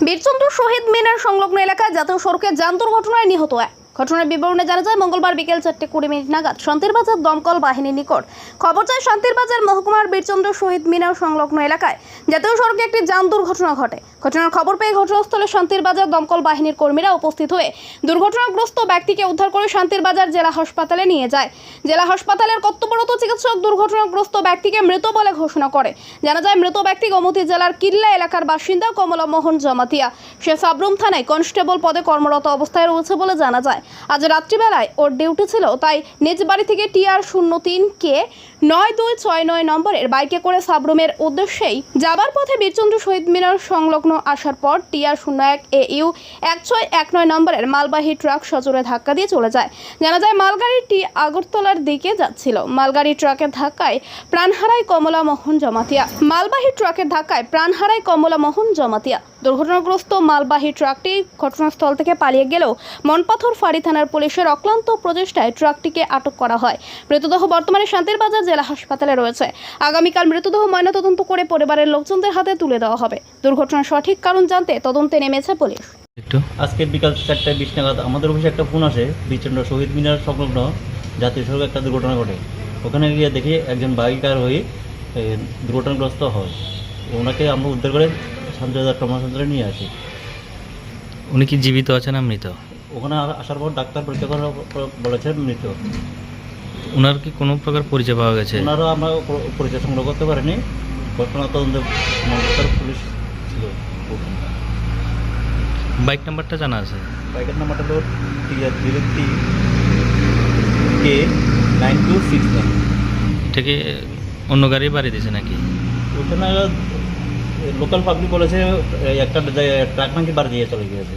বীরচন্দ্র শহীদ মিনার সংলগ্ন এলাকায় জাতীয় সড়কে যান দুর্ঘটনায় নিহত এক। ঘটনার বিবরণে জানা যায়, মঙ্গলবার বিকেল 4:20 নাগাদ শান্তিরবাজার দমকল বাহিনীর নিকট খবর যায় শান্তিরবাজার মহকুমার বীরচন্দ্র শহীদ মিনার সংলগ্ন এলাকায় জাতীয় সড়কে একটি যান দুর্ঘটনা ঘটে। ঘটনার খবর পেয়ে ঘটনাস্থলে শান্তিরবাজার দমকল বাহিনীর কর্মীরা উপস্থিত হয়ে দুর্ঘটনাগ্রস্ত ব্যক্তিকে উদ্ধার করে শান্তিরবাজার জেলা হাসপাতালে নিয়ে যায়। জেলা হাসপাতালের কর্তব্যরত চিকিৎসক দুর্ঘটনাগ্রস্ত ব্যক্তিকে মৃত বলে ঘোষণা করে। জানা যায়, মৃত ব্যক্তি গোমতী জেলার কিল্লা এলাকার বাসিন্দা কমলা মোহন জমাতিয়া। সে সাবরুম থানায় কনস্টেবল পদে কর্মরত অবস্থায় রয়েছে বলে জানা যায়। আজ রাত্রিবেলায় ওর ডিউটি ছিল, তাই নিজ বাড়ি থেকে TR03K 9269 নম্বরের বাইকে করে সাবরুমের উদ্দেশ্যেই যাবার পথে বীরচন্দ্র শহীদ মিনার সংলগ্ন আসার পর TR01 AU 1619 নম্বরের মালবাহী ট্রাক সজোরে ধাক্কা দিয়ে চলে যায়। জানা যায়, মালগাড়িটি আগরতলার দিকে যাচ্ছিল। মালগাড়ি ট্রাকের ধাক্কায় প্রাণ হারায় কমলা মোহন জমাতিয়া। মালবাহী ট্রাকের ধাক্কায় প্রাণ হারায় কমলা মোহন জমাতিয়া। দুর্ঘটনাগ্রস্ত মালবাহী ট্রাকটি ঘটনাস্থল থেকে পালিয়ে গেলেও মনপাথর ফাঁড়ি থানার পুলিশের অক্লান্ত প্রচেষ্টায় ট্রাকটিকে আটক করা হয়। মৃতদেহ বর্তমানে শান্তিরবাজার জেলা হাসপাতালে রয়েছে। আগামীকাল মৃতদেহ ময়নাতদন্ত করে পরিবারের লোকজনদের হাতে তুলে দেওয়া হবে। দুর্ঘটনার সঠিক কারণ জানতে তদন্তে নেমেছে পুলিশ। আজকে বিকাল 4:20 নাগাদ আমাদের অফিসে একটা ফোন আসে, বীরচন্দ্র শহীদ মিনার সংলগ্ন জাতীয় সড়কে একটা দুর্ঘটনা ঘটে। ওখানে গিয়ে দেখি একজন বাইকার হয়ে দুর্ঘটনাগ্রস্ত হয়। ওনাকে আমরা উদ্ধার করে শান্তিরবাজার ট্রমা সেন্টারে নিয়ে আসি। উনি কি জীবিত আছেন না মৃত? ওখানে আসার পর ডাক্তার পরীক্ষা করার পর বলেছেন মৃত। ওনার কি কোনো প্রকার পরিচয় পাওয়া গেছে? ওনারও আমরা পরিচয় সংগ্রহ করতে পারিনি। ঘটনা তদন্তে পুলিশ ছিল ওখানে। বাইক নাম্বারটা জানা আছে? বাইকের নাম্বারটা হলো TR03K 9269। থেকে অন্য গাড়ি বাড়ি দিয়েছে নাকি? ওখানে লোকাল পাবলিক বলেছে একটা ট্রাক নাকি বাড়ি দিয়ে চলে গিয়েছে।